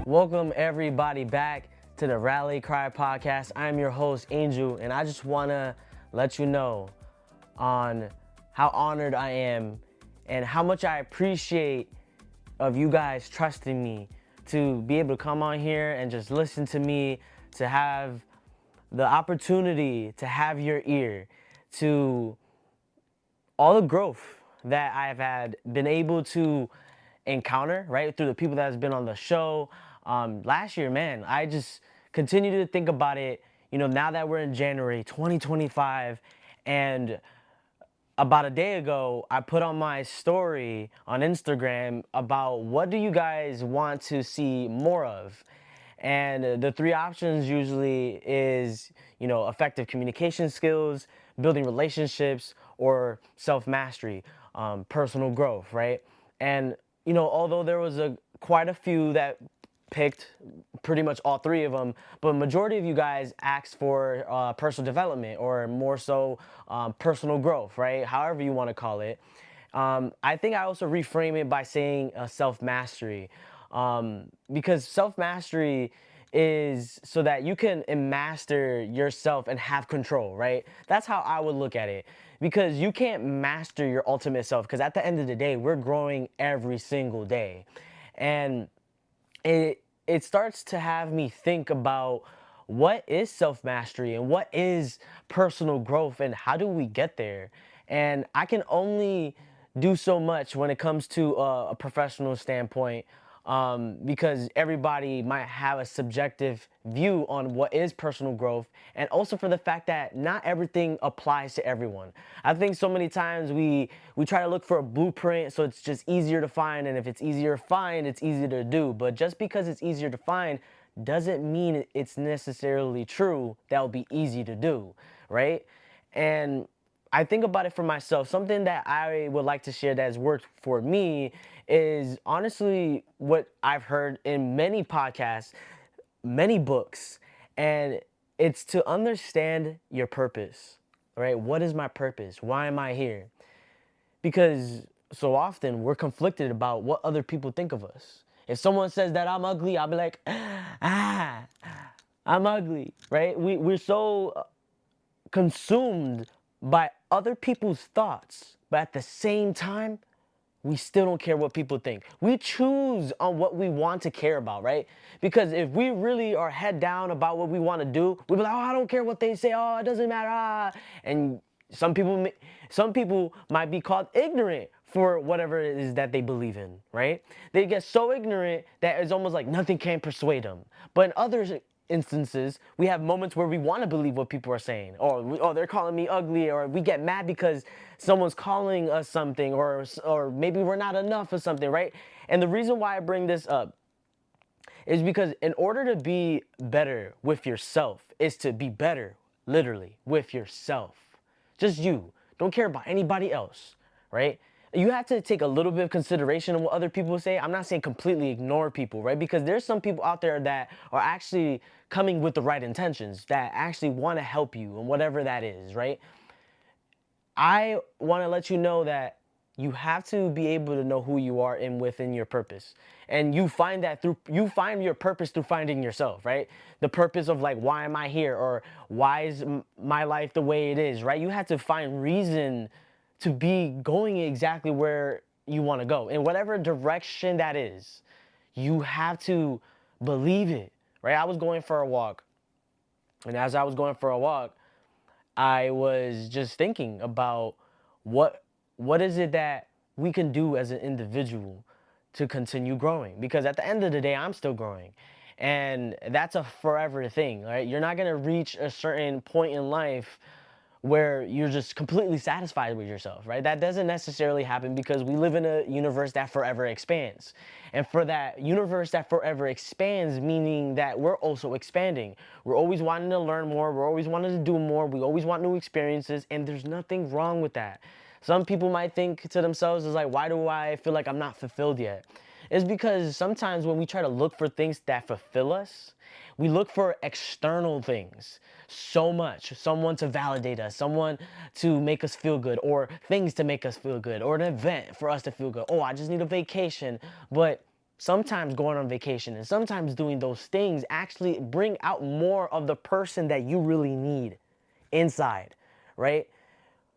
Welcome everybody back to the Rally Cry podcast. I'm your host Angel, and I just want to let you know on how honored I am and how much I appreciate of you guys trusting me to be able to come on here and just listen to me, to have the opportunity to have your ear, to all the growth that I've been able to encounter, right, through the people that has been on the show. Last year, man, I just continue to think about it, now that we're in January 2025, and about a day ago, I put on my story on Instagram about what do you guys want to see more of? And the three options usually is, effective communication skills, building relationships, or self-mastery, personal growth, right? And, although there was quite a few that picked pretty much all three of them, but majority of you guys asked for personal development, or more so personal growth, right? However you want to call it. I think I also reframe it by saying self-mastery, because self-mastery is so that you can master yourself and have control, right? That's how I would look at it, because you can't master your ultimate self, because at the end of the day, we're growing every single day. And it starts to have me think about what is self-mastery and what is personal growth and how do we get there. And I can only do so much when it comes to a professional standpoint, because everybody might have a subjective view on what is personal growth, and also for the fact that not everything applies to everyone. I think so many times we try to look for a blueprint so it's just easier to find, and if it's easier to find, it's easier to do. But just because it's easier to find doesn't mean it's necessarily true that will be easy to do, right? And I think about it for myself. Something that I would like to share that has worked for me is honestly what I've heard in many podcasts, many books, and it's to understand your purpose, right? What is my purpose? Why am I here? Because so often we're conflicted about what other people think of us. If someone says that I'm ugly, I'll be like, ah, I'm ugly, right? We're so consumed by other people's thoughts, but at the same time, we still don't care what people think. We choose on what we want to care about, right? Because if we really are head down about what we want to do, we'll be like, oh, I don't care what they say. Oh, it doesn't matter. Ah. And some people might be called ignorant for whatever it is that they believe in, right? They get so ignorant that it's almost like nothing can persuade them. But in other instances, we have moments where we want to believe what people are saying, or oh, they're calling me ugly, or we get mad because someone's calling us something, or maybe we're not enough or something, right? And the reason why I bring this up is because in order to be better with yourself is to be better literally with yourself. Just you. Don't care about anybody else, right? You have to take a little bit of consideration of what other people say. I'm not saying completely ignore people, right? Because there's some people out there that are actually coming with the right intentions, that actually want to help you and whatever that is, right? I want to let you know that you have to be able to know who you are and within your purpose. And you find your purpose through finding yourself, right? The purpose of, like, why am I here, or why is my life the way it is, right? You have to find reason to be going exactly where you want to go, in whatever direction that is. You have to believe it, right? I was going for a walk, and as I was going for a walk, I was just thinking about what what is it that we can do as an individual to continue growing, because at the end of the day, I'm still growing, and that's a forever thing, right? You're not going to reach a certain point in life where you're just completely satisfied with yourself, right? That doesn't necessarily happen, because we live in a universe that forever expands. And for that universe that forever expands, meaning that we're also expanding. We're always wanting to learn more, we're always wanting to do more, we always want new experiences, and there's nothing wrong with that. Some people might think to themselves, is like, why do I feel like I'm not fulfilled yet? It's because sometimes when we try to look for things that fulfill us, we look for external things so much. Someone to validate us, someone to make us feel good, or things to make us feel good, or an event for us to feel good. Oh, I just need a vacation. But sometimes going on vacation and sometimes doing those things actually bring out more of the person that you really need inside, right?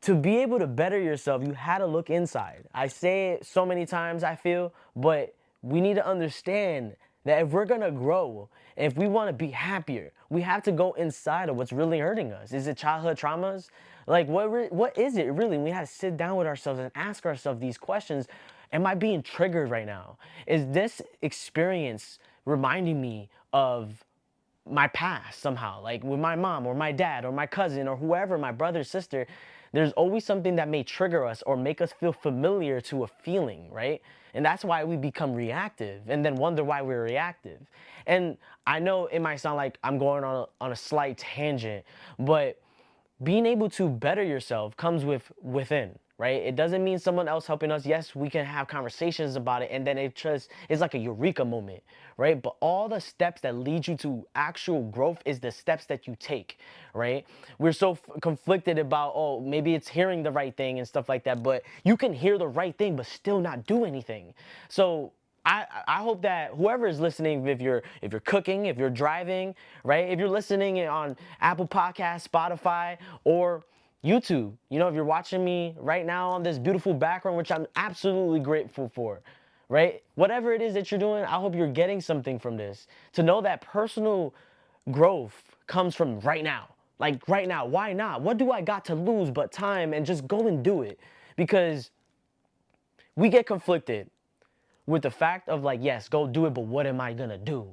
To be able to better yourself, you had to look inside. I say it so many times, I feel, but we need to understand that if we're gonna grow, if we wanna be happier, we have to go inside of what's really hurting us. Is it childhood traumas? Like, what is it really? We have to sit down with ourselves and ask ourselves these questions. Am I being triggered right now? Is this experience reminding me of my past somehow, like with my mom or my dad or my cousin or whoever, my brother, sister? There's always something that may trigger us or make us feel familiar to a feeling, right? And that's why we become reactive and then wonder why we're reactive. And I know it might sound like I'm going on a slight tangent, but being able to better yourself comes within, right? It doesn't mean someone else helping us. Yes, we can have conversations about it, and then it just is like a eureka moment, right? But all the steps that lead you to actual growth is the steps that you take, right? We're so conflicted about, oh, maybe it's hearing the right thing and stuff like that, but you can hear the right thing but still not do anything. So I hope that whoever is listening, if you're cooking, if you're driving, right? If you're listening on Apple Podcasts, Spotify, or YouTube, if you're watching me right now on this beautiful background, which I'm absolutely grateful for, right? Whatever it is that you're doing, I hope you're getting something from this. To know that personal growth comes from right now. Like right now, why not? What do I got to lose but time, and just go and do it? Because we get conflicted with the fact of like, yes, go do it, but what am I gonna do?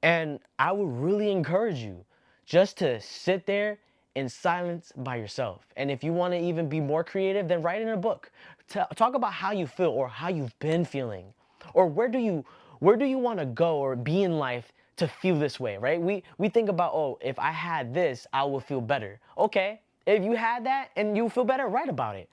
And I would really encourage you just to sit there in silence by yourself. And if you want to even be more creative, then write in a book. Talk about how you feel or how you've been feeling, or where do you want to go or be in life to feel this way, right? We think about, oh, if I had this, I will feel better. Okay, if you had that and you feel better, write about it.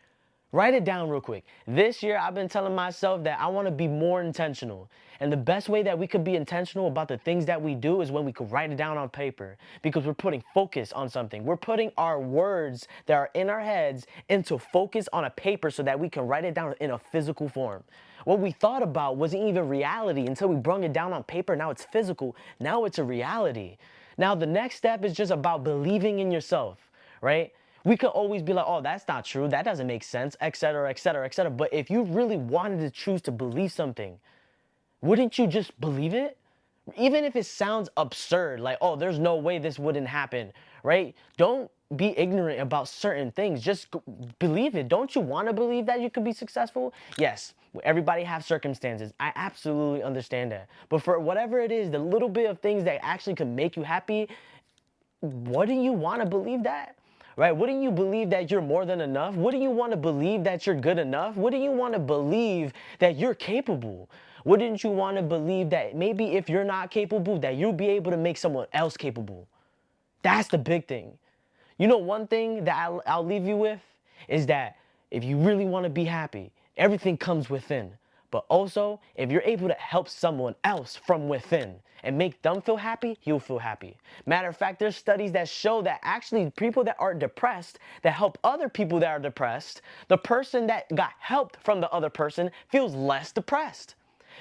Write it down real quick. This year, I've been telling myself that I want to be more intentional. And the best way that we could be intentional about the things that we do is when we could write it down on paper, because we're putting focus on something. We're putting our words that are in our heads into focus on a paper so that we can write it down in a physical form. What we thought about wasn't even reality until we brung it down on paper. Now it's physical. Now it's a reality. Now the next step is just about believing in yourself, right? We could always be like, oh, that's not true, that doesn't make sense, etc., etc., etc. But if you really wanted to choose to believe something, wouldn't you just believe it? Even if it sounds absurd, like, oh, there's no way this wouldn't happen, right? Don't be ignorant about certain things. Just believe it. Don't you want to believe that you could be successful? Yes, everybody have circumstances. I absolutely understand that. But for whatever it is, the little bit of things that actually could make you happy, wouldn't you want to believe that? Right? Wouldn't you believe that you're more than enough? Wouldn't you want to believe that you're good enough? Wouldn't you want to believe that you're capable? Wouldn't you want to believe that maybe if you're not capable, that you'll be able to make someone else capable? That's the big thing. One thing that I'll leave you with is that if you really want to be happy, everything comes within. But also, if you're able to help someone else from within and make them feel happy, you'll feel happy. Matter of fact, there's studies that show that actually people that are depressed, that help other people that are depressed, the person that got helped from the other person feels less depressed.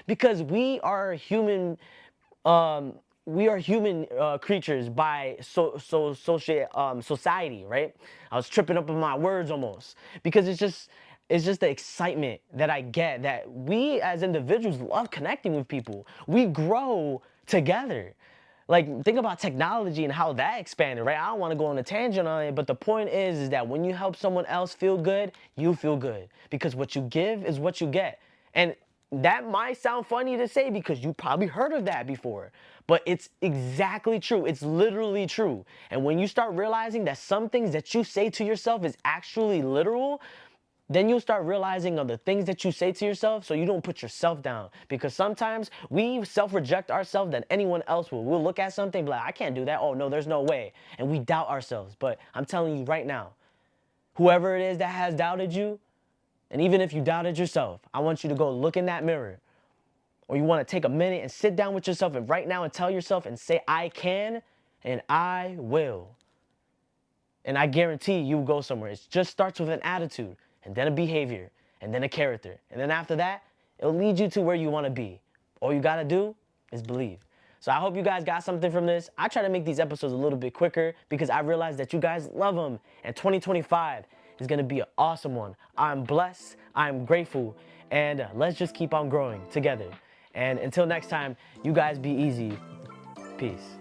Because we are human creatures by society, right? I was tripping up on my words almost, because it's just the excitement that I get, that we as individuals love connecting with people. We grow together. Like, think about technology and how that expanded, right? I don't want to go on a tangent on it, but the point is that when you help someone else feel good, you feel good, because what you give is what you get. And that might sound funny to say because you probably heard of that before, but it's exactly true. It's literally true. And when you start realizing that some things that you say to yourself is actually literal, then you'll start realizing of the things that you say to yourself, so you don't put yourself down. Because sometimes we self-reject ourselves than anyone else will. We'll look at something, be like, I can't do that. Oh, no, there's no way. And we doubt ourselves. But I'm telling you right now, whoever it is that has doubted you, and even if you doubted yourself, I want you to go look in that mirror. Or you want to take a minute and sit down with yourself and right now and tell yourself and say, I can and I will. And I guarantee you will go somewhere. It just starts with an attitude, and then a behavior, and then a character. And then after that, it'll lead you to where you want to be. All you gotta do is believe. So I hope you guys got something from this. I try to make these episodes a little bit quicker because I realize that you guys love them. And 2025 is gonna be an awesome one. I'm blessed, I'm grateful, and let's just keep on growing together. And until next time, you guys be easy. Peace.